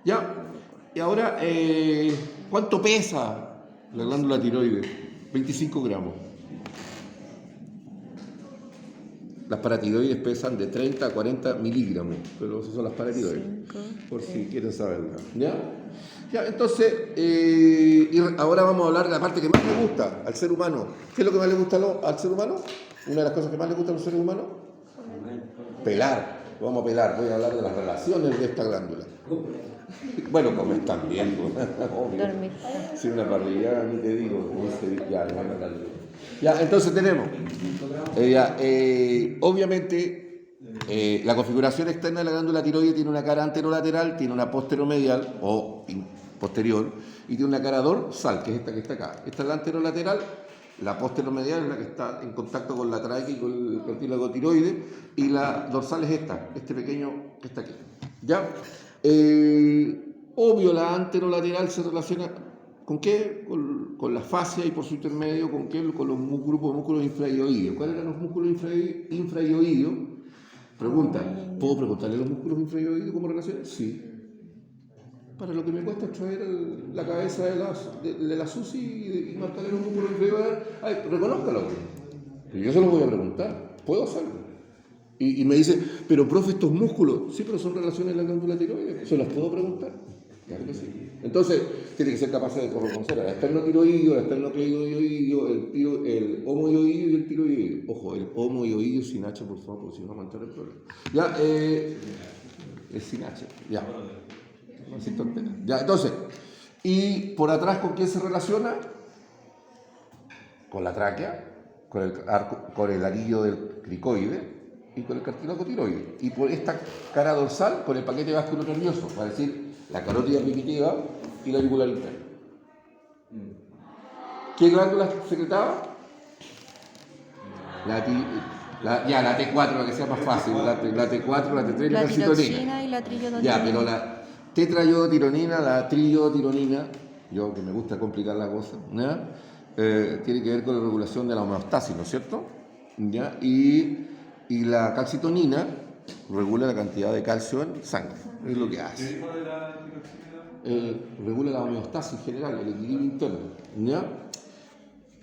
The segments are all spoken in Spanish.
Ya, y ahora, ¿cuánto pesa la glándula tiroides? 25 gramos. Las paratiroides pesan de 30 a 40 miligramos, pero esas son las paratiroides, por si quieren saberlo. ¿Ya? Ya, entonces, y ahora vamos a hablar de la parte que más le gusta al ser humano. ¿Qué es lo que más le gusta al ser humano? Una de las cosas que más le gusta a los seres humanos. Pelar. Vamos a pelar. Voy a hablar de las relaciones de esta glándula. Bueno, comer también. Dormir. Si una parrilla, ni te digo. Ya, entonces tenemos. Obviamente, la configuración externa de la glándula tiroides tiene una cara anterolateral, tiene una posteromedial o posterior y tiene una cara dorsal, que es esta que está acá. Esta es la anterolateral, la posteromedial es la que está en contacto con la tráquea y con el cartílago tiroides, y la dorsal es esta, este pequeño que está aquí. ¿Ya? Obvio, la anterolateral se relaciona ¿con qué? Con la fascia y por su intermedio, ¿con qué? Con los grupos de músculos infraioideos. ¿Cuáles eran los músculos infraioideos? Pregunta, ¿puedo preguntarle los músculos infraioideos cómo relacionan? Sí. Para lo que me cuesta extraer la cabeza de la SUSI y marcarle los músculos infraioideos, ay, reconózcalo. Pero yo se los voy a preguntar, puedo hacerlo. Y me dice, pero profe, estos músculos, sí, pero son relaciones de la glándula tiroides, ¿se las puedo preguntar? Claro que sí. Entonces, tiene que ser capaz de reconocer el esternoctiroideo, el esternocleidoideo, el homoioideo y el tiroideo. Ojo, el homoioideo sin H, por favor, porque si no va a manchar el problema. Ya, es sin H, ya. No sin tonteras. Ya, entonces, y por atrás, ¿con quién se relaciona? Con la tráquea, con el anillo del cricoide y con el cartílago tiroides. Y por esta cara dorsal, con el paquete vascular nervioso, es decir, la carótida primitiva y la yugular interna. ¿Qué glándula secretaba? La T4, para que sea más fácil. La T4, la T3 y la calcitonina. Y la triiodotironina. Ya, pero la tetraiodotironina, la triiodotironina, yo que me gusta complicar la cosa, tiene que ver con la regulación de la homeostasis, ¿no es cierto? ¿Ya? Y la calcitonina regula la cantidad de calcio en sangre, es lo que hace. ¿Qué dijo de la tiroxina? Regula la homeostasis general, el equilibrio interno. ¿Ya?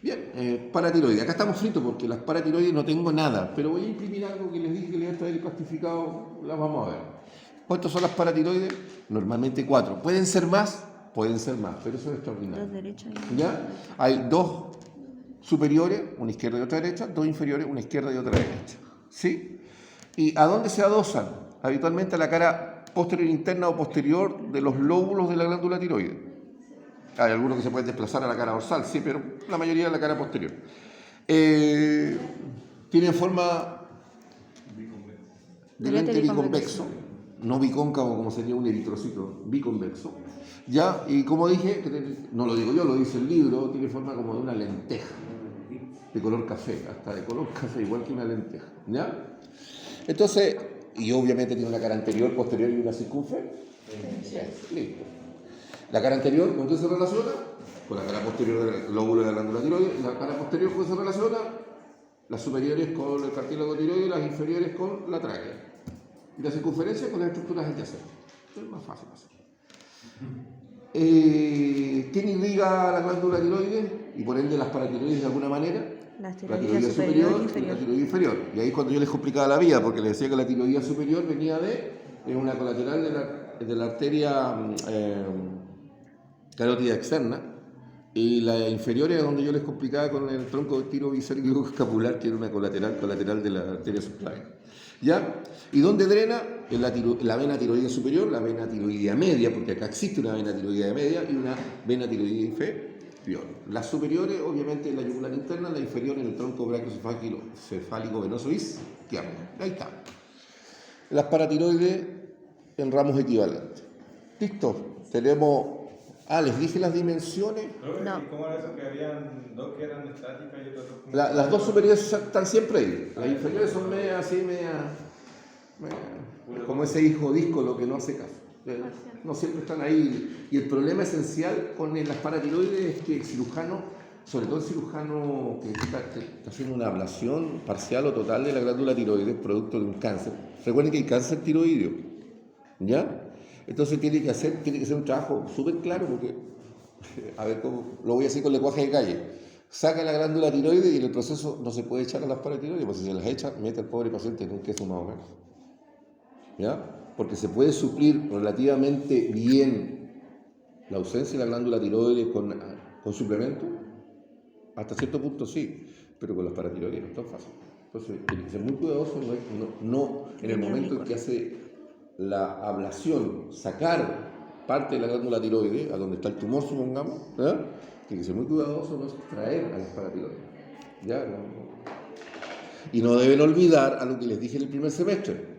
Bien, paratiroides. Acá estamos fritos porque las paratiroides no tengo nada, pero voy a imprimir algo que les dije que les voy a traer plastificado, las vamos a ver. ¿Cuántas son las paratiroides? Normalmente 4. ¿Pueden ser más? Pueden ser más, pero eso es extraordinario. Dos derechas y ¿Ya? Hay 2 superiores, una izquierda y otra derecha, 2 inferiores, una izquierda y otra derecha. ¿Sí? ¿Y a dónde se adosan? Habitualmente a la cara posterior interna o posterior de los lóbulos de la glándula tiroides. Hay algunos que se pueden desplazar a la cara dorsal, sí, pero la mayoría a la cara posterior. Tienen forma de lente biconvexo, no bicóncavo como sería un eritrocito, biconvexo. ¿Ya? Y como dije, no lo digo yo, lo dice el libro, tiene forma como de una lenteja, de color café, hasta de color café, igual que una lenteja. ¿Ya? Entonces, y obviamente tiene una cara anterior, posterior y una circunferencia. Listo. La cara anterior, ¿con qué se relaciona? Con la cara posterior del lóbulo de la glándula tiroides. La cara posterior, ¿con qué se relaciona? Las superiores con el cartílago tiroides, las inferiores con la tráquea. Y la circunferencia con las estructuras adyacentes. Es más fácil hacer. ¿Quién irriga la glándula tiroides? Y por ende las paratiroides de alguna manera. la tiroidea superior e y inferior. la tiroidea inferior. Y ahí es cuando yo les complicaba la vida, porque les decía que la tiroidea superior venía de una colateral de la arteria carótida externa, y la inferior es donde yo les complicaba con el tronco tiroviscérico escapular, que era una colateral de la arteria subclavia. ¿Ya? ¿Y dónde drena? En la vena tiroidea superior, la vena tiroidea media, porque acá existe una vena tiroidea media y una vena tiroidea inferior. Las superiores, obviamente, en la yugular interna, la inferior en el tronco brachiocefálico venoso izquierdo. Ahí está. Las paratiroides en ramos equivalentes. ¿Listo? Tenemos... les dije las dimensiones. No. ¿Y cómo era eso? Que habían 2 que eran estáticas y otras 2 Las 2 superiores están siempre ahí. Las inferiores son media como ese hijo díscolo que no hace caso. No siempre están ahí. Y el problema esencial con las paratiroides es que el cirujano, sobre todo el cirujano que está haciendo una ablación parcial o total de la glándula tiroides, producto de un cáncer. Recuerden que hay cáncer tiroideo. ¿Ya? Entonces tiene que ser un trabajo súper claro porque, a ver cómo, lo voy a decir con lenguaje de calle. Saca la glándula tiroides y en el proceso no se puede echar a las paratiroides, porque si se las echa, mete al pobre paciente en un queso más o menos. ¿Ya? Porque se puede suplir relativamente bien la ausencia de la glándula tiroides con suplemento, hasta cierto punto sí, pero con las paratiroides no es tan fácil. Entonces, tiene que ser muy cuidadoso, no en el momento en que hace la ablación, sacar parte de la glándula tiroides, a donde está el tumor, supongamos, ¿verdad? Tiene que ser muy cuidadoso no extraer a las paratiroides. ¿Ya? Y no deben olvidar a lo que les dije en el primer semestre.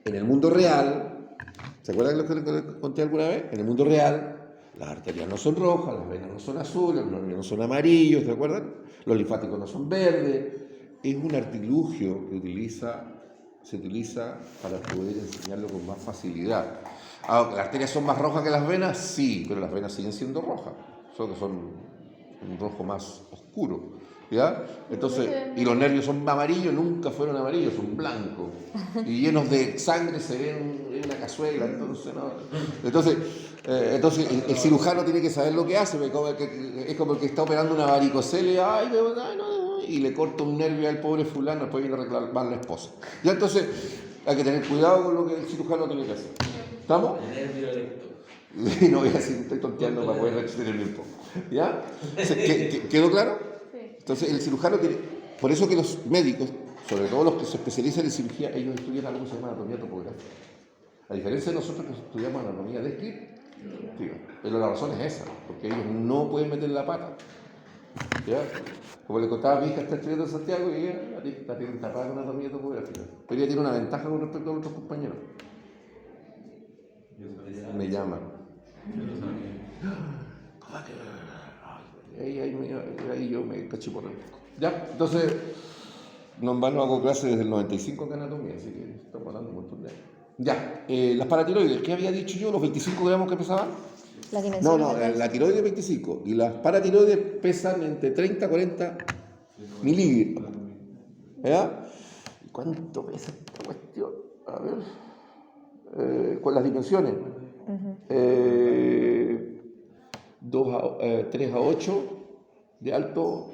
En el mundo real, ¿se acuerdan de lo que les conté alguna vez? En el mundo real, las arterias no son rojas, las venas no son azules, los nervios no son amarillos, ¿se acuerdan? Los linfáticos no son verdes. Es un artilugio que se utiliza para poder enseñarlo con más facilidad. ¿Las arterias son más rojas que las venas? Sí, pero las venas siguen siendo rojas, solo que son un rojo más oscuro. ¿Ya? Entonces, y los nervios son amarillos, nunca fueron amarillos, son blancos. Y llenos de sangre, se ven en una cazuela, entonces, ¿no? Entonces el cirujano tiene que saber lo que hace, es como el que está operando una varicocele, y le corta un nervio al pobre fulano, después viene a reclamar la esposa. Ya, entonces, hay que tener cuidado con lo que el cirujano tiene que hacer. ¿Estamos? El nervio erecto. Y no voy a decir, estoy tonteando para poder retenerme un poco. ¿Ya? ¿Quedó claro? Entonces, el cirujano tiene... Por eso que los médicos, sobre todo los que se especializan en cirugía, ellos estudian algo que se llama anatomía topográfica. A diferencia de nosotros que estudiamos anatomía descriptiva. Pero la razón es esa, porque ellos no pueden meter la pata. ¿Ya? Como le contaba a mi hija, está estudiando en Santiago y ella la tiene tapada con anatomía topográfica. Pero ella tiene una ventaja con respecto a otros compañeros. Me llaman. ¿Cómo que? Ahí yo me caché por el poco. Ya, entonces, no hago clases desde el 95 de anatomía, así que estamos hablando un montón de años. Ya, las paratiroides, ¿qué había dicho yo? ¿Los 25 gramos que pesaban? La dimensión. No, la tiroides 25 y las paratiroides pesan entre 30 y 40 milímetros. ¿Ya? ¿Cuánto pesa esta cuestión? A ver, con las dimensiones. 3 a 8 de alto,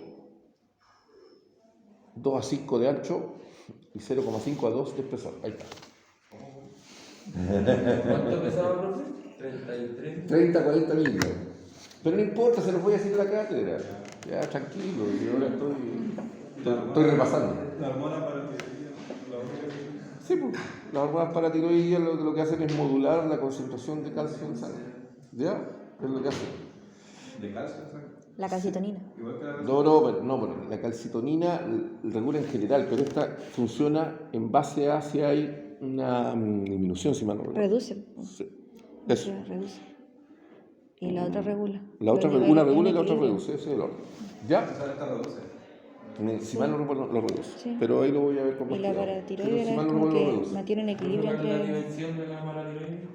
2 a 5 de ancho y 0,5 a 2 de espesor. Ahí está. ¿Cuánto pesaba, profe? 33. 30 a 40 milímetros. Pero no importa, se los voy a decir en la cátedra. Ya, tranquilo, yo ahora estoy repasando. La hormona paratiroidea, la única que... Sí, pues, las hormonas paratiroideas lo que hacen es modular la concentración de calcio en sangre. ¿Ya? Es lo que hacen. ¿De calcio? La calcitonina. Igual que la Pero la calcitonina regula en general, pero esta funciona en base a si hay una disminución, si mal no recuerdo. Reduce. Sí. Eso. Reduce. Y la otra regula. Una regula y la otra reduce, ese es el orden. ¿Ya? esta reduce. Si mal no recuerdo, lo reduce. Sí. Pero ahí lo voy a ver con más Y la cuidado. paratiroide Pero si era mal no como recuerdo, lo que reduce. mantiene un equilibrio ¿Cuál es la entre... dimensión de la paratiroide?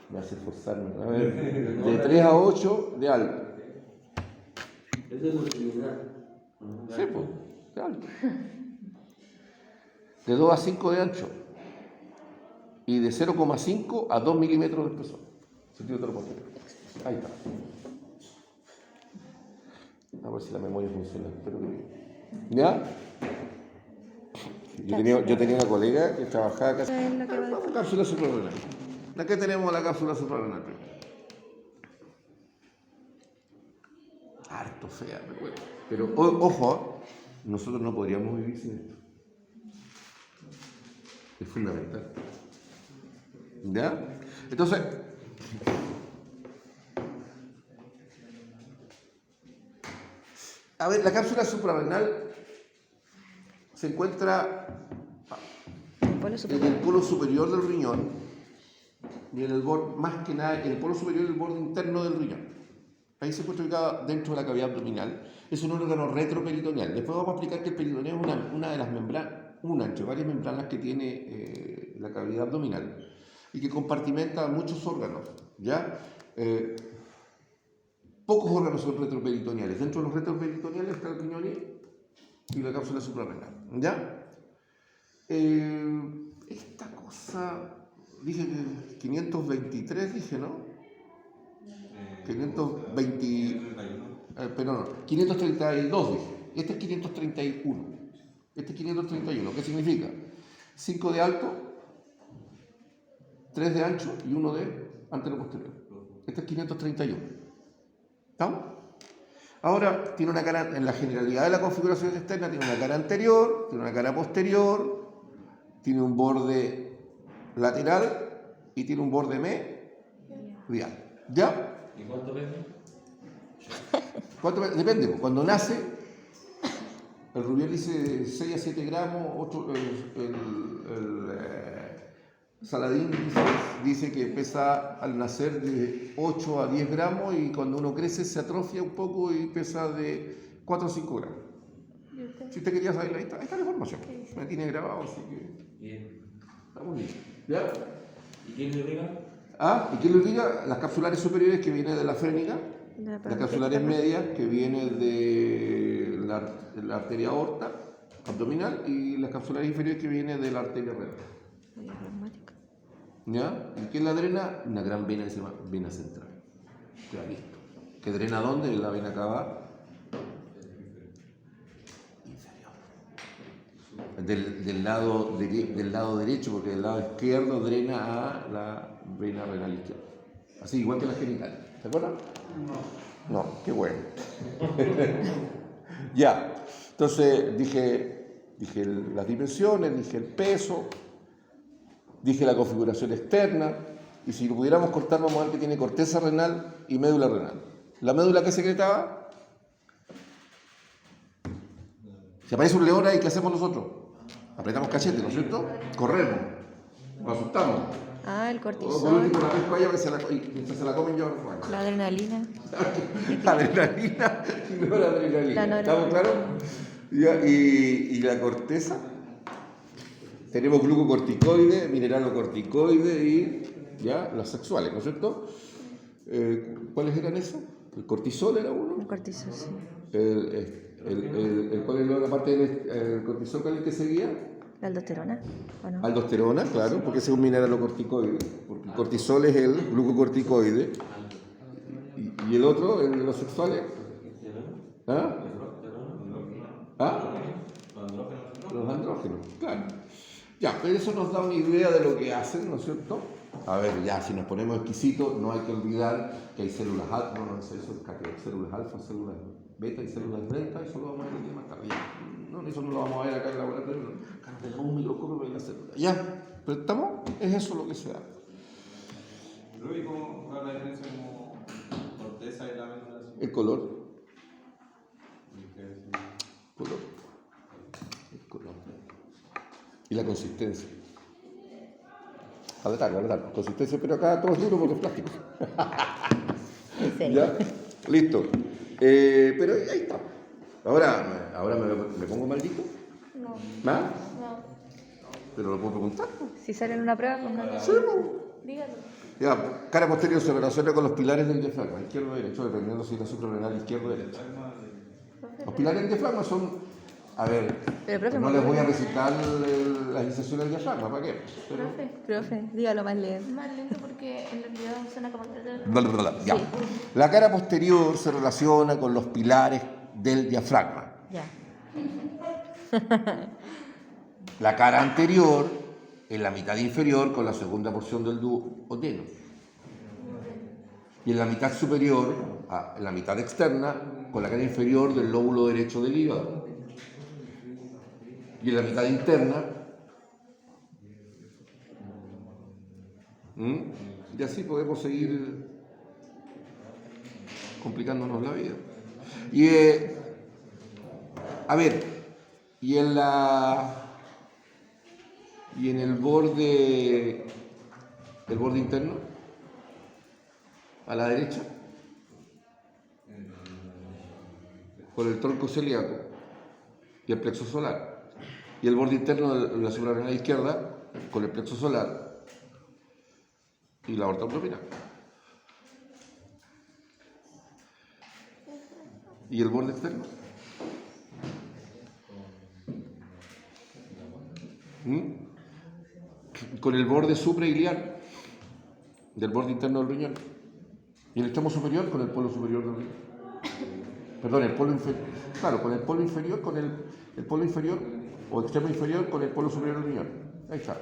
Me hace esforzarme. A ver, de 3 a 8 de alto. Ese es el criminal. Sí, pues, de alto. De 2 a 5 de ancho. Y de 0,5 a 2 milímetros de espesor. Sentido posterior. Ahí está. A ver si la memoria funciona. Espero que bien. ¿Ya? Yo tenía una colega que trabajaba casi Esa es la que va la cápsula suprarrenal. Aquí tenemos la cápsula suprarrenal. Harto fea, recuerdo. Pero ojo, nosotros no podríamos vivir sin esto. Es fundamental. ¿Ya? Entonces, a ver, la cápsula suprarrenal se encuentra en el polo superior del riñón y en el borde, más que nada, en el polo superior del borde interno del riñón. Ahí se encuentra ubicada dentro de la cavidad abdominal. Es un órgano retroperitoneal. Después vamos a explicar que el peritoneo es una de las membranas, una entre varias membranas que tiene la cavidad abdominal y que compartimenta muchos órganos. ¿Ya? Pocos órganos son retroperitoneales. Dentro de los retroperitoneales está el riñón y la cápsula suprarrenal. ¿Ya? Esta cosa dije que 523, dije, ¿no? 520, pero no, 532 dije. Este es 531. Este es 531. ¿Qué significa? 5 de alto, 3 de ancho y 1 de antero-posterior. Este es 531. ¿Estamos? Ahora tiene una cara, en la generalidad de la configuración externa, tiene una cara anterior, tiene una cara posterior, tiene un borde lateral y tiene un borde medial. ¿Ya? ¿Y cuánto pesa? ¿Cuánto? Depende. Cuando nace, el Rubier dice 6 a 7 gramos, Saladín dice que pesa al nacer de 8 a 10 gramos y cuando uno crece se atrofia un poco y pesa de 4 a 5 gramos. Si usted quería saber, ahí está la información. Me tiene grabado, así que Bien. está muy bien. ¿Ya? ¿Y quién le irriga? ¿Y quién lo irriga? Las capsulares superiores que vienen de la frénica, las capsulares medias que vienen de la arteria aorta abdominal y las capsulares inferiores que vienen de la arteria renal. ¿Ya? ¿Y qué la drena? Una gran vena que se llama vena central. Ya, listo. ¿Que drena dónde? En la vena cava inferior. Del lado derecho, porque del lado izquierdo drena a la vena renal izquierda. Así, igual que la genital. ¿Se acuerdan? No, qué bueno. Ya. Entonces dije las dimensiones, dije el peso. Dije la configuración externa, y si lo pudiéramos cortar, vamos a ver que tiene corteza renal y médula renal. ¿La médula qué secretaba? Si aparece un león ahí, ¿qué hacemos nosotros? Apretamos cachete, ¿no es cierto? Corremos, nos asustamos. El O por cortisol, último, la pesco a ella mientras se la comen yo. Bueno. la adrenalina. La adrenalina y no la adrenalina. La ¿Estamos claros? Y la corteza. Tenemos glucocorticoide, mineralocorticoide y ya las sexuales, ¿no es cierto? ¿Cuáles eran esos? El cortisol era uno. El cortisol, sí. ¿Cuál es la otra parte del cortisol? ¿Cuál es el que seguía? La aldosterona, ¿o no? Aldosterona, claro, porque ese es un mineralocorticoide. Porque el cortisol es el glucocorticoide. ¿Y el otro, el de los sexuales? ¿Ah? Los andrógenos, claro. Ya, pero eso nos da una idea de lo que hacen, ¿no es cierto? A ver, ya, si nos ponemos exquisitos, no hay que olvidar que hay células alfa, no es eso, que hay células alfa, células beta y células delta, eso lo vamos a ver aquí más tarde. No, eso no lo vamos a ver acá en el laboratorio, acá no tenemos un microscopio para ver las células. Ya, pero estamos, es eso lo que se da. Luis, ¿cuál es la diferencia como corteza y la médula? El color. Color. El color. Y la consistencia. Al detalle. Consistencia, pero acá todo es duro porque es plástico. ¿En serio? ¿Ya? Listo. Pero ahí está. Ahora me pongo maldito. No. ¿Ah? No. Pero lo puedo preguntar. Si sale en una prueba, póngalo. Sí, Dígalo. Ya, cara posterior se relaciona con los pilares del diafragma, izquierdo o derecho, dependiendo si es la suprarrenal izquierdo o derecha. Los pilares del diafragma son, a ver, Pero, profe, no les voy a recitar las inserciones del diafragma, ¿para qué? Profe, dígalo más lento. Más lento porque en realidad suena como... Ya. Sí. La cara posterior se relaciona con los pilares del diafragma. Ya. La cara anterior en la mitad inferior con la segunda porción del duodeno. Y en la mitad superior, en la mitad externa, con la cara inferior del lóbulo derecho del hígado. Y en la mitad interna, y así podemos seguir complicándonos la vida. Y, a ver, y en el borde interno, a la derecha, con el tronco celíaco y el plexo solar. Y el borde interno de la suprarrenal izquierda, con el plexo solar y la aorta abdominal. Y el borde externo. con el borde suprailiar del borde interno del riñón. Y el extremo superior con el polo superior del riñón. Perdón, el polo inferior. Claro, con el polo inferior, el polo inferior o extremo inferior con el polo superior del riñón. Ahí está.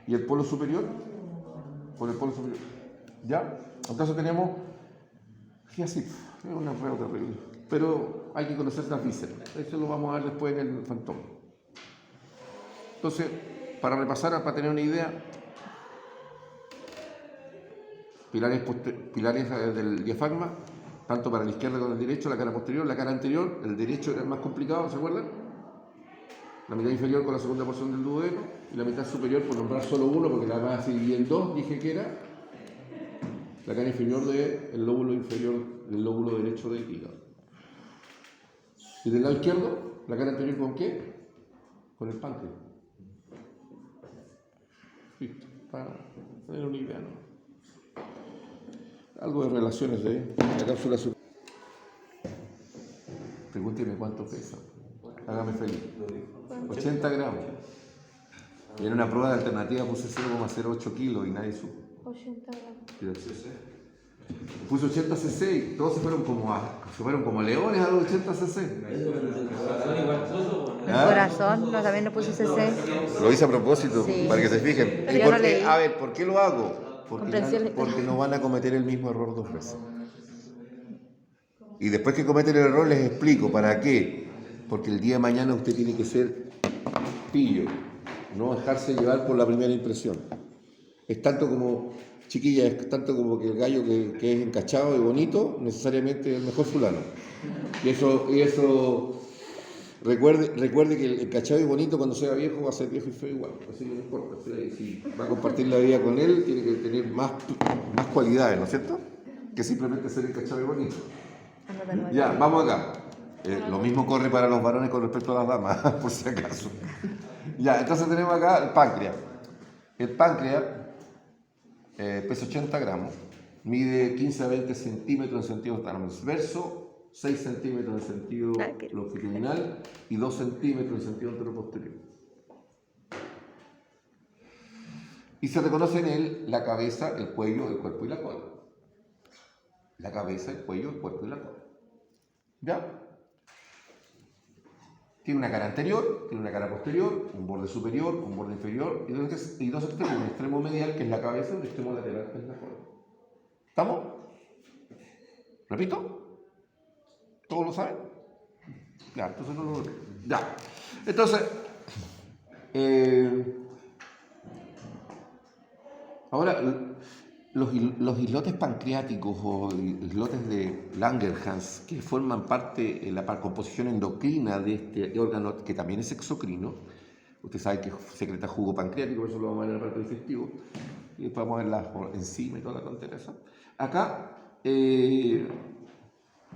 Y el polo superior con el polo superior. ¿Ya? Entonces tenemos. Y así, es un enredo terrible. Pero hay que conocer las vísceras. Eso lo vamos a ver después en el fantoma. Entonces, para repasar, para tener una idea, pilares del diafragma, tanto para la izquierda como el derecho, la cara posterior, la cara anterior, el derecho era el más complicado, ¿se acuerdan? La mitad inferior con la segunda porción del duodeno y la mitad superior, por nombrar solo uno, porque la demás se divide en dos, dije que era la cara inferior del lóbulo inferior del lóbulo derecho del hígado. Y del lado izquierdo, la cara anterior ¿con qué? Con el páncreas. Listo, para tener una idea, ¿no? Algo de relaciones de la cápsula. Pregúnteme cuánto pesa. Hágame feliz. 80 gramos. Y en una prueba de alternativa puse 0,08 kilos y nadie supo. 80 gramos. Puse 80 cc y todos se fueron como leones a los 80 cc. El corazón, no, también le puse CC. Lo hice a propósito, Sí. para que se fijen. Pero ¿Y yo por no qué? leí. A ver, ¿por qué lo hago? Comprensión lectora. Porque no van a cometer el mismo error dos veces. Y después que cometen el error les explico para qué. Porque el día de mañana usted tiene que ser pillo, no dejarse llevar por la primera impresión. Es tanto como, chiquilla, es tanto como que el gallo que es encachado y bonito, necesariamente es el mejor fulano. Y eso recuerde que el encachado y bonito cuando sea viejo va a ser viejo y feo igual. Así que no importa, si va a compartir la vida con él, tiene que tener más cualidades, ¿no es cierto? Que simplemente ser encachado y bonito. Ya, vamos acá. Lo mismo corre para los varones con respecto a las damas, por si acaso. Ya, entonces tenemos acá el páncreas. El páncreas pesa 80 gramos, mide 15 a 20 centímetros en sentido transverso, 6 centímetros en sentido longitudinal y 2 centímetros en sentido anteroposterior. Y se reconoce en él la cabeza, el cuello, el cuerpo y la cola. La cabeza, el cuello, el cuerpo y la cola. ¿Ya? Tiene una cara anterior, tiene una cara posterior, un borde superior, un borde inferior y dos extremos, un extremo medial que es la cabeza y un extremo lateral que es la cola. ¿Estamos? ¿Repito? ¿Todos lo saben? Ya, entonces no lo... Ya. Entonces, ahora, los islotes pancreáticos o islotes de Langerhans que forman parte de la composición endocrina de este órgano que también es exocrino, usted sabe que secreta jugo pancreático, eso lo vamos a ver en el aparato digestivo, y después vamos a ver las enzimas y toda la tontería esa. Acá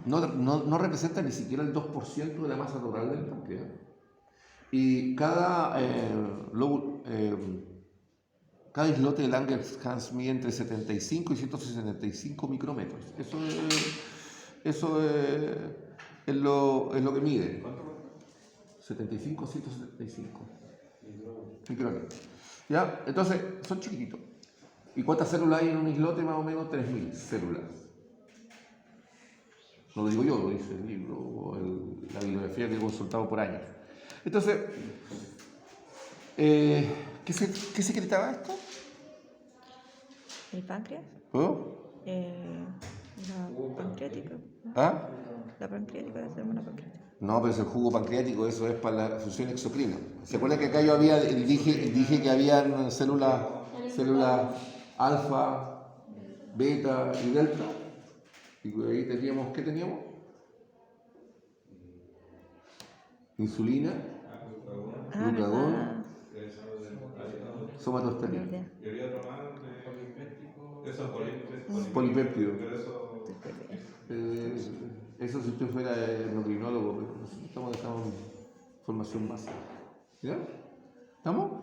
no representa ni siquiera el 2% de la masa total del páncreas. Y cada islote de Langerhans mide entre 75 y 165 micrómetros. Eso es lo que mide. 75 a 175 micrómetros. ¿Ya? Entonces, son chiquititos. ¿Y cuántas células hay en un islote? Más o menos 3.000 células. No lo digo yo, lo dice el libro o la bibliografía que he consultado por años. Entonces, ¿qué secretaba esto? ¿El páncreas? ¿Oh? La pancreática. ¿Ah? La pancreática, la hormona pancreática. No, pero es el jugo pancreático, eso es para la función exocrina. ¿Se acuerdan que acá yo dije que había células alfa, beta y delta? Y ahí teníamos, ¿qué teníamos? Insulina, glucagón, somatostatina. Y había otro más de esos Polipéptido. Pero eso... Eso si usted fuera endocrinólogo, pero nosotros estamos dejando formación básica. ¿Ya? ¿Estamos?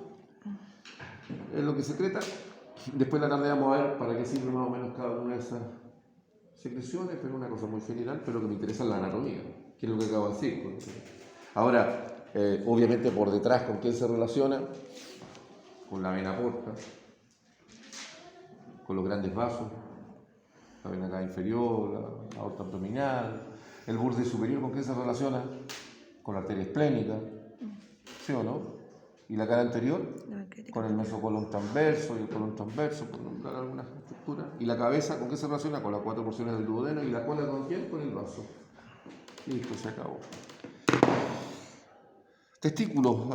Es lo que secreta. Después la tarde vamos a ver para qué sirve más o menos cada una de esas secreciones, pero una cosa muy general, pero que me interesa es la anatomía, que es lo que acabo de decir. Ahora, obviamente por detrás, ¿con quién se relaciona? con la vena porta, con los grandes vasos, la vena cava inferior, la aorta abdominal, el borde superior, ¿con qué se relaciona? Con la arteria esplénica, ¿sí o no? Y la cara anterior, La pancreática. con el mesocolon transverso y el colon transverso, por nombrar algunas estructuras. Y la cabeza, ¿con qué se relaciona? Con las 4 porciones del duodeno. Y la cola, ¿con quién? Con el vaso. Listo, se acabó. Testículos,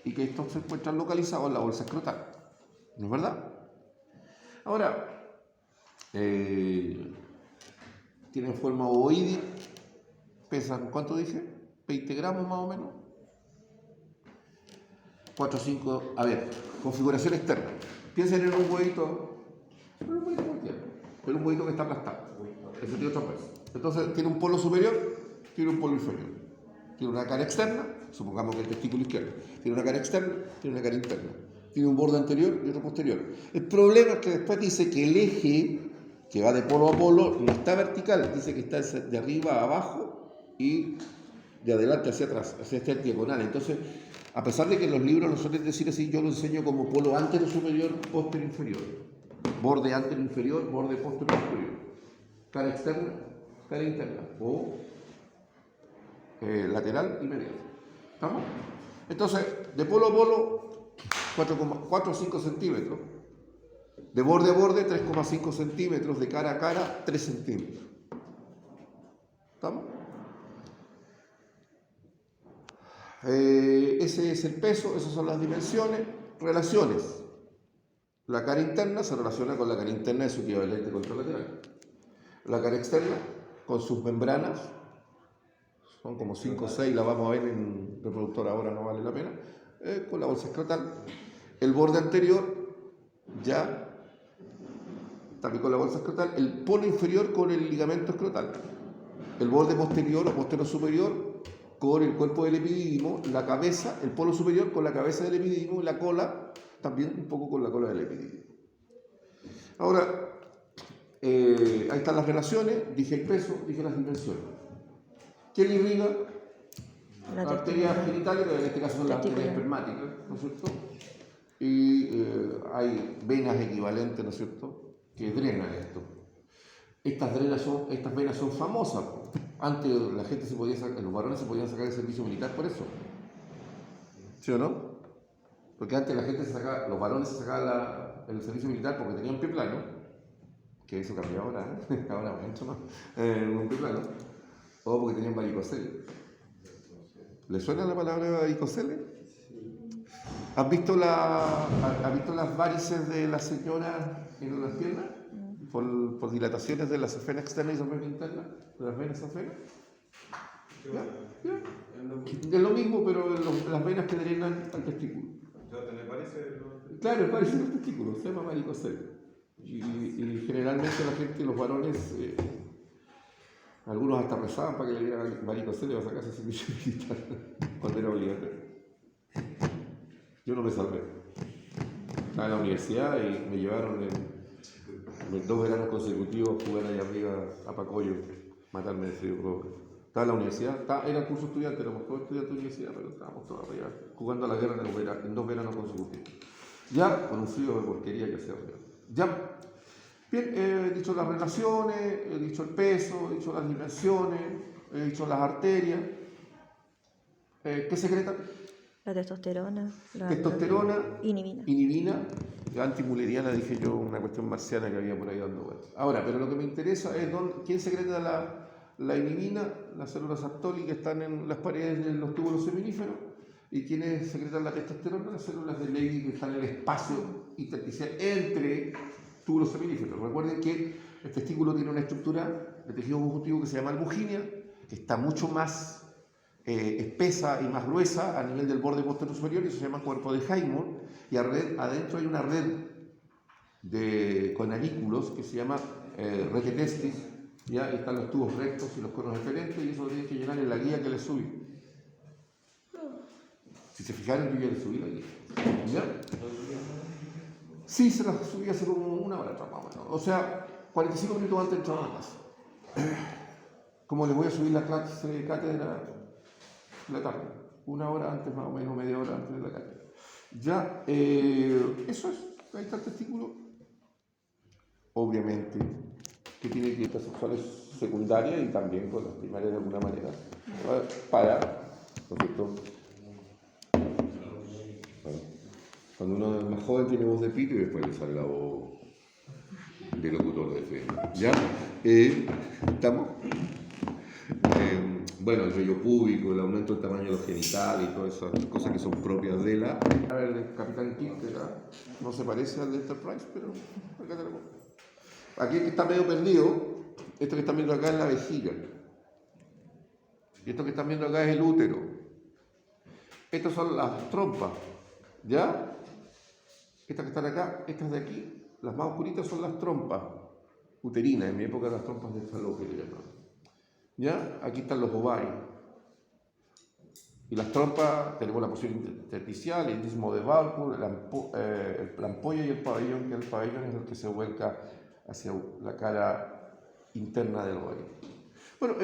y que estos se encuentran localizados en la bolsa escrotal. ¿No es verdad? Ahora, tienen forma ovoide, pesan, ¿cuánto dije? 20 gramos más o menos. 4 o 5, a ver, configuración externa. Piensen en un huevito, pero un huevito cualquiera, pero un huevito que está aplastado, en sentido transverso. Entonces, tiene un polo superior, tiene un polo inferior. Tiene una cara externa, supongamos que el testículo izquierdo. Tiene una cara externa, tiene una cara interna. Tiene un borde anterior y otro posterior. El problema es que después dice que el eje, que va de polo a polo, no está vertical, dice que está de arriba a abajo y de adelante hacia atrás, hacia esta diagonal. Entonces, a pesar de que los libros lo suelen decir así, yo lo enseño como polo antero superior, posterior inferior. Borde antero inferior, borde posterior superior. Cara externa, cara interna. O lateral y medial. ¿Estamos? Entonces, de polo a polo, 4,4 o 5 centímetros. De borde a borde, 3,5 centímetros. De cara a cara, 3 centímetros. ¿Estamos? Ese es el peso, esas son las dimensiones. Relaciones. La cara interna se relaciona con la cara interna de su equivalente contralateral. La cara externa con sus membranas, son como 5 o 6, la vamos a ver en el reproductor ahora, no vale la pena, con la bolsa escrotal. El borde anterior, ya, también con la bolsa escrotal. El polo inferior con el ligamento escrotal. El borde posterior o posterior superior con el cuerpo del epidídimo, la cabeza, el polo superior con la cabeza del epidídimo, la cola también un poco con la cola del epidídimo. Ahora, ahí están las relaciones, dije el peso, dije las dimensiones. ¿Quién irriga? Las arterias genitales, que en este caso son las arterias espermáticas, ¿no es cierto? Y hay venas equivalentes, ¿no es cierto?, que drenan esto. Estas venas son famosas. Antes la gente se podía sacar, los varones se podían sacar el servicio militar por eso. ¿Sí o no? Porque antes la gente los varones se sacaban el servicio militar porque tenían pie plano, que eso cambió ahora, ahora mucho más, un pie plano, o porque tenían varicocele. ¿Le suena la palabra varicocele? ¿Has visto las varices de la señora en las piernas? Por dilataciones de la safena externa y safena interna, de las venas safenas. ¿Ya? Es lo mismo, pero las venas que drenan al testículo. ¿Le parece? Claro, parece los testículos, se llama varicocele. Y generalmente la gente, los varones, algunos hasta rezaban para que le dieran varicocele para sacarse el servicio militar cuando era obligatorio. Yo no me salvé. Estaba en la universidad y me llevaron en 2 veranos consecutivos a jugar allá arriba a Pacoyo, matarme de frío. Estaba en la universidad, era el curso estudiante, éramos todos estudiantes de universidad, pero estábamos todos arriba jugando a la guerra en 2 veranos consecutivos. Ya, con un frío de porquería que hacía arriba. Ya. Bien, he dicho las relaciones, he dicho el peso, he dicho las dimensiones, he dicho las arterias. ¿Qué secretan? La testosterona. Testosterona, Inhibina. inhibina, antimuleriana, dije yo, una cuestión marciana que había por ahí dando vueltas. Ahora, pero lo que me interesa es quién secreta la inhibina, las células Sertoli que están en las paredes de los túbulos seminíferos, y quiénes secretan la testosterona, las células de Leydig que están en el espacio intersticial entre túbulos seminíferos. Recuerden que el testículo tiene una estructura de tejido conjuntivo que se llama albuginia, que está mucho más espesa y más gruesa a nivel del borde posterior superior, y eso se llama cuerpo de Highmore, y adentro hay una red con anículos que se llama red de testis, ¿ya? Y están los tubos rectos y los conos eferentes, y eso lo tienen que llenar en la guía que les subí. Si se fijaron, yo ya les subí la guía. ¿Ya? Sí, se las subí hace como 1 hora atrás, más o menos. O sea, 45 minutos antes de entrar a la clase. Como les voy a subir la clase de cátedra la tarde, 1 hora antes, más o menos, media hora antes de la cátedra. Ya, eso es, ahí está el testículo. Obviamente, que tiene que estas sexuales secundarias y también con las primarias de alguna manera, para, ¿no es cierto? Bueno, cuando uno es más joven tiene voz de pito y después le sale la voz de locutor de FM. ¿Ya? ¿Estamos? Bueno, el vello púbico, el aumento del tamaño de los genitales y todas esas cosas que son propias de la... A ver, el Capitán Kirk, no se parece al de Enterprise, pero acá tenemos. Aquí el que está medio perdido, esto que están viendo acá es la vejiga. Y esto que están viendo acá es el útero. Estas son las trompas, ¿ya? Estas que están acá, estas de aquí, las más oscuritas son las trompas uterinas, en mi época las trompas de Falopio que llamaban. ¿Ya? Aquí están los ovarios. Y las trompas, tenemos la porción intersticial, el istmo de Walpurgis, la ampolla y el pabellón, que el pabellón es el que se vuelca hacia la cara interna del ovario. Bueno,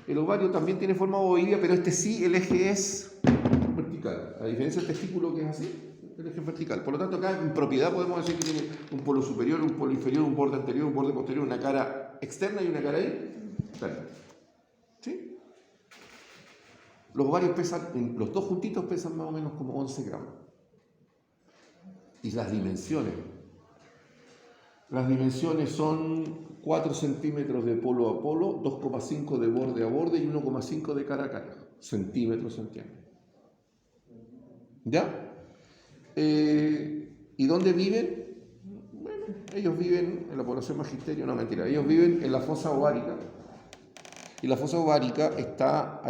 el ovario también tiene forma ovoidea, pero este sí, el eje es vertical, a diferencia del testículo que es así. El eje vertical. Por lo tanto, acá en propiedad podemos decir que tiene un polo superior, un polo inferior, un borde anterior, un borde posterior, una cara externa y una cara interna. ¿Sí? Los ovarios pesan, los dos juntitos pesan más o menos como 11 gramos. Y las dimensiones. Las dimensiones son 4 centímetros de polo a polo, 2,5 de borde a borde y 1,5 de cara a cara. Centímetros, ¿se entiende? ¿Ya? ¿Y dónde viven? Bueno, ellos viven en la población magisterio, no mentira, ellos viven en la fosa ovárica. Y la fosa ovárica está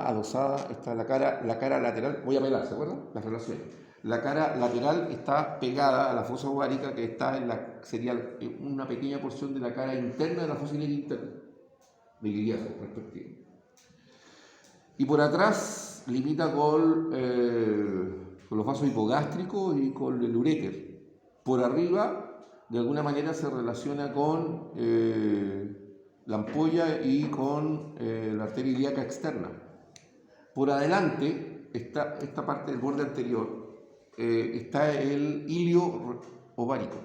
adosada, está la cara lateral, voy a pelar, ¿se acuerdan? Las relaciones. La cara lateral está pegada a la fosa ovárica, que está sería una pequeña porción de la cara interna de la fosa iliaca interna, de iliaco, respectivo. Y por atrás limita con los vasos hipogástricos y con el uréter. Por arriba, de alguna manera, se relaciona con la ampolla y con la arteria ilíaca externa. Por adelante, esta parte del borde anterior, está el hilio ovárico.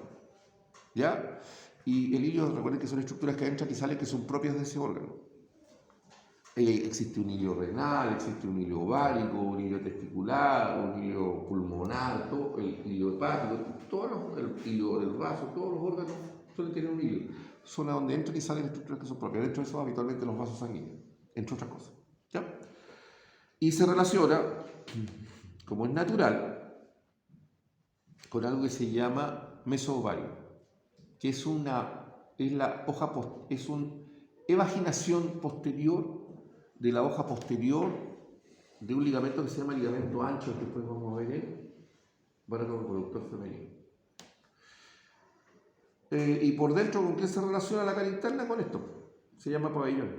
¿Ya? Y el hilio, recuerden que son estructuras que entran y salen que son propias de ese órgano. Existe un hilio renal, existe un hilio ovárico, un hilio testicular, un hilio pulmonar, todo, el hilio hepático, el hilio del vaso, todos los órganos suelen tener un hilio. Son a donde entran y salen estructuras que son propias. Dentro de eso, habitualmente los vasos sanguíneos, entre otras cosas. ¿Ya? Y se relaciona, como es natural, con algo que se llama mesoovario, que es una evaginación posterior de la hoja posterior de un ligamento que se llama ligamento ancho, que después vamos a ver el barato reproductor femenino. Y por dentro, ¿con qué se relaciona la cara interna? Con esto. Se llama pabellón,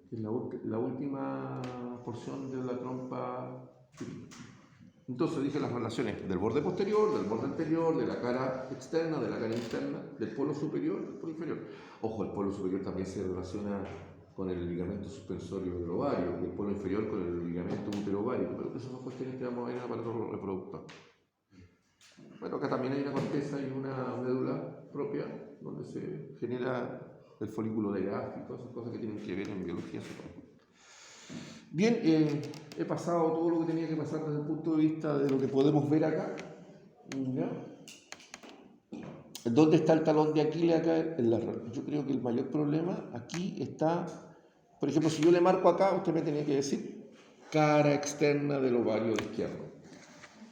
que es la última porción de la trompa. Entonces dije las relaciones del borde posterior, del borde anterior, de la cara externa, de la cara interna, del polo superior, del polo inferior. Ojo, el polo superior también se relaciona con el ligamento suspensorio del ovario y el polo inferior con el ligamento útero-ovárico, pero esas son cuestiones que vamos a ver en el aparato reproductor. Bueno, acá también hay una corteza y una médula propia donde se genera el folículo de Gas y todas esas cosas que tienen que ver en biología. Bien, he pasado todo lo que tenía que pasar desde el punto de vista de lo que podemos ver acá. ¿Ya? ¿Dónde está el talón de Aquiles acá? Yo creo que el mayor problema aquí está, por ejemplo, si yo le marco acá, usted me tenía que decir cara externa del ovario izquierdo.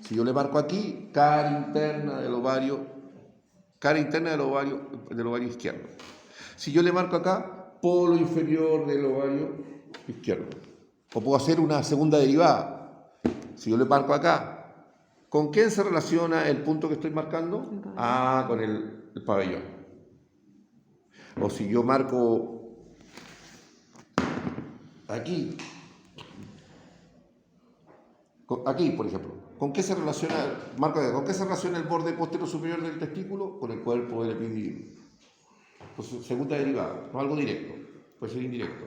Si yo le marco aquí, cara interna del ovario izquierdo. Si yo le marco acá, polo inferior del ovario izquierdo. O puedo hacer una segunda derivada. Si yo le marco acá, ¿con quién se relaciona el punto que estoy marcando? Con el pabellón. O si yo marco aquí, por ejemplo, ¿con qué se relaciona? Marco acá, ¿con qué se relaciona el borde posterior superior del testículo? Con el cuerpo del epidídimo. Pues segunda derivada, no algo directo, puede ser indirecto.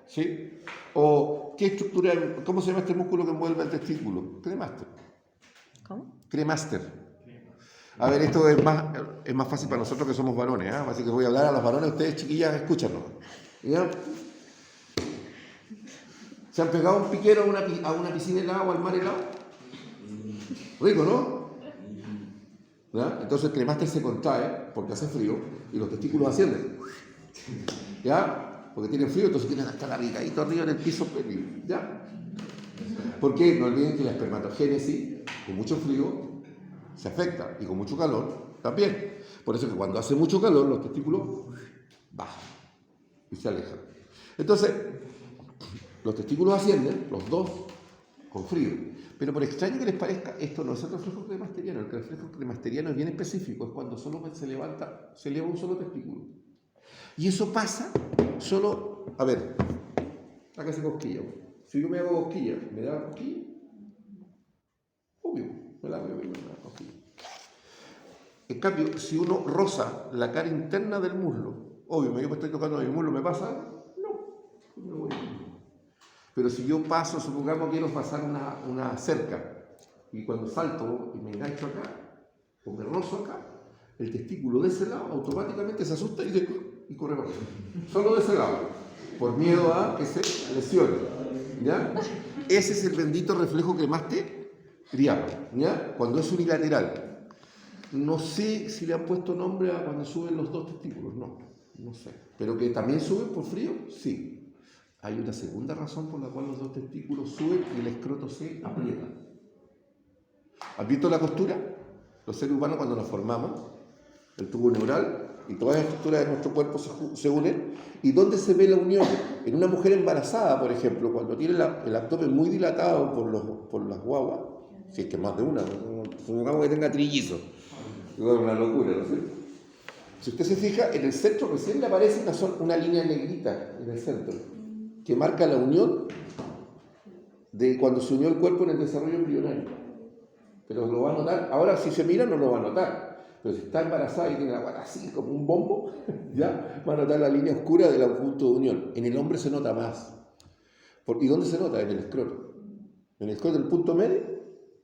¿Sí? ¿O qué estructura, cómo se llama este músculo que envuelve el testículo? Cremaster. ¿Cómo? Cremaster. A ver, esto es más fácil para nosotros que somos varones, ¿eh? Así que voy a hablar a los varones, ustedes chiquillas, escúchanos. ¿Ya? ¿Se han pegado un piquero a una piscina helada o al mar helado? Rico, ¿no? ¿Ya? Entonces el cremaster se contrae porque hace frío y los testículos ascienden. ¿Ya? Porque tienen frío, entonces tienen hasta agarradito arriba en el piso. ¿Ya? ¿Por qué? No olviden que la espermatogénesis, con mucho frío, se afecta, y con mucho calor también. Por eso que cuando hace mucho calor, los testículos bajan y se alejan. Entonces, los testículos ascienden, los dos, con frío. Pero por extraño que les parezca, esto no es el reflejo cremasteriano. El reflejo cremasteriano es bien específico, es cuando solo se eleva un solo testículo. Y eso pasa solo, a ver, hágase cosquilla. Si yo me hago cosquilla, ¿me da cosquilla? Obvio, me da cosquilla. En cambio, si uno roza la cara interna del muslo, obvio, yo me estoy tocando mi muslo, ¿me pasa? No, me voy. Pero si yo paso, supongamos quiero pasar una cerca, y cuando salto y me engancho acá, o me rozo acá, el testículo de ese lado automáticamente se asusta y corre para allá. Solo de ese lado, por miedo a que se lesione. ¿Ya? Ese es el bendito reflejo cremasteriano, ¿ya? Cuando es unilateral. No sé si le han puesto nombre a cuando suben los dos testículos, no sé. Pero que también suben por frío, sí. Hay una segunda razón por la cual los dos testículos suben y el escroto se aprieta. ¿Has visto la costura? Los seres humanos cuando nos formamos, el tubo neural y todas las estructuras de nuestro cuerpo se unen. ¿Y dónde se ve la unión? En una mujer embarazada, por ejemplo, cuando tiene el abdomen muy dilatado por las guaguas, si es que más de una, supongamos que tenga trillizos, es una locura, ¿no es cierto? Si usted se fija, en el centro recién le aparece una línea negrita en el centro, que marca la unión de cuando se unió el cuerpo en el desarrollo embrionario. Pero lo va a notar, ahora si se mira no lo va a notar. Pero si está embarazada y tiene la guata así como un bombo, ya va a notar la línea oscura del punto de unión. En el hombre se nota más. ¿Y dónde se nota? En el escroto. En el escroto, el punto medio,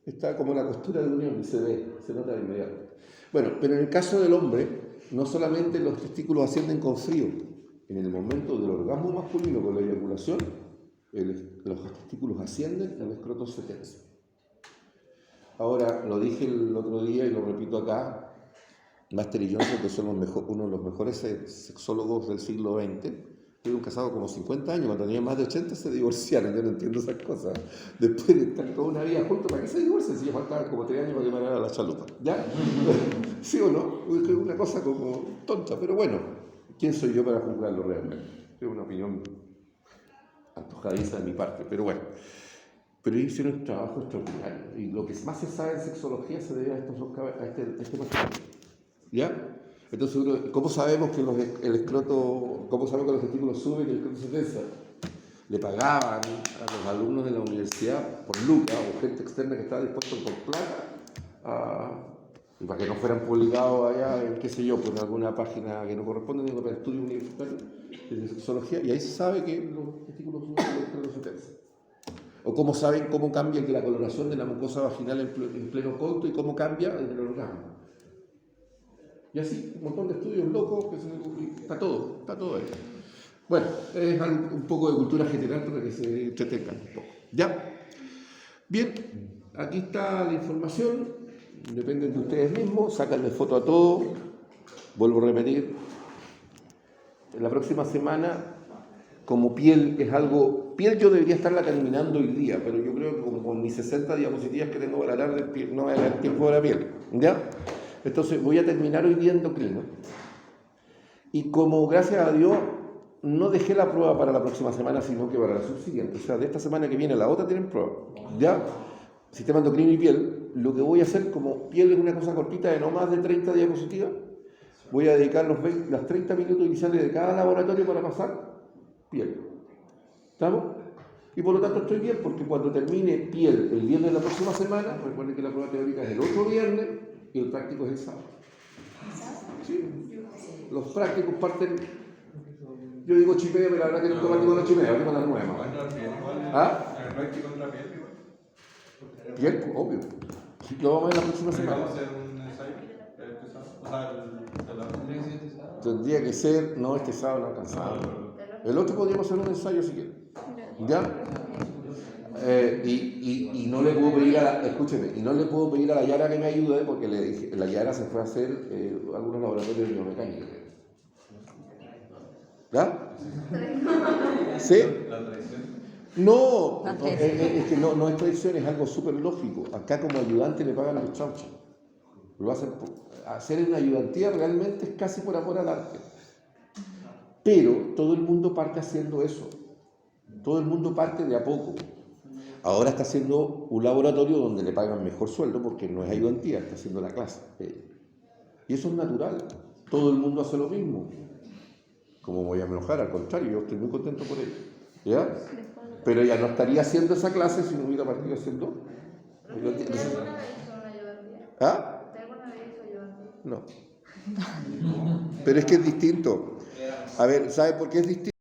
está como la costura de unión y se ve, se nota de inmediato. Bueno, pero en el caso del hombre, no solamente los testículos ascienden con frío. En el momento del orgasmo masculino con la eyaculación, los testículos ascienden y el escroto se tensa. Ahora, lo dije el otro día y lo repito acá, Master y Johnson, que son uno de los mejores sexólogos del siglo XX, estuvieron casados como 50 años, cuando tenían más de 80 se divorciaron, yo no entiendo esas cosas. Después de estar toda una vida juntos, ¿para qué se divorcian? Si ya faltaban como 3 años para que me ganara la chalupa, ¿ya? ¿Sí o no? Es una cosa como tonta, pero bueno, ¿quién soy yo para juzgarlo realmente? Es una opinión antojadiza de mi parte, pero bueno. Pero ellos hicieron un trabajo extraordinario, y lo que más se sabe en sexología se debe a este matrimonio. ¿Ya? Entonces, ¿cómo sabemos que cómo sabemos que los testículos suben y el escroto se tensa? Le pagaban a los alumnos de la universidad por lucas o gente externa que estaba dispuesta por plata y para que no fueran publicados allá en, qué sé yo, por alguna página que no corresponde ni para el estudio universitario de sexología, y ahí se sabe que los testículos suben y el escroto se tensa. O cómo saben cómo cambia la coloración de la mucosa vaginal en pleno coito y cómo cambia en el orgasmo. Y así, un montón de estudios locos, está todo ahí. Bueno, es un poco de cultura general para que se entretengan un poco. ¿Ya? Bien, aquí está la información, depende de ustedes mismos, sácanle foto a todo. Vuelvo a repetir, en la próxima semana, como piel es algo, piel yo debería estarla terminando hoy día, pero yo creo que como con mis 60 diapositivas que tengo para la tarde, no va a dar tiempo de la piel. ¿Ya? Entonces voy a terminar hoy día endocrino. Y como gracias a Dios no dejé la prueba para la próxima semana, sino que para la subsiguiente. O sea, de esta semana que viene a la otra tienen prueba. ¿Ya? Sistema endocrino y piel. Lo que voy a hacer, como piel es una cosa cortita de no más de 30 diapositivas, voy a dedicar los 30 minutos iniciales de cada laboratorio para pasar piel. ¿Estamos? Y por lo tanto estoy bien, porque cuando termine piel el viernes de la próxima semana, recuerden que la prueba teórica es el otro viernes, y el práctico es el sábado. Sí. Los prácticos parten Yo digo chipeo, pero la verdad que nunca practico los chipeos, digo las nuevas. Contra piel, igual. ¿Ah? En el rugby contra piel, igual. Bien, obvio. Lo vamos a ver la próxima semana. Vamos a hacer un ensayo. O sea, el Tendría que ser, no, este sábado no alcanzaba. El otro podríamos hacer un ensayo si quieren. ¿Ya? Y no le puedo pedir a la, escúcheme, y no le puedo pedir a la Yara que me ayude porque le dije, la Yara se fue a hacer algunos laboratorios de biomecánica. ¿Ya? ¿Sí? La traición. No, es que no es traición, es algo súper lógico. Acá como ayudante le pagan los chauchos. Lo hacen hacer una ayudantía realmente es casi por amor al arte. Pero todo el mundo parte haciendo eso. Todo el mundo parte de a poco. Ahora está haciendo un laboratorio donde le pagan mejor sueldo porque no es ayudantía, está haciendo la clase. Y eso es natural. Todo el mundo hace lo mismo. ¿Cómo voy a enojar? Al contrario, yo estoy muy contento por ello. ¿Ya? Pero ella no estaría haciendo esa clase si no hubiera partido haciendo ayudantía. ¿Usted alguna vez hizo una ayudantía? ¿Ah? ¿Usted alguna vez hizo ayudantía? No. Pero es que es distinto. A ver, ¿sabe por qué es distinto?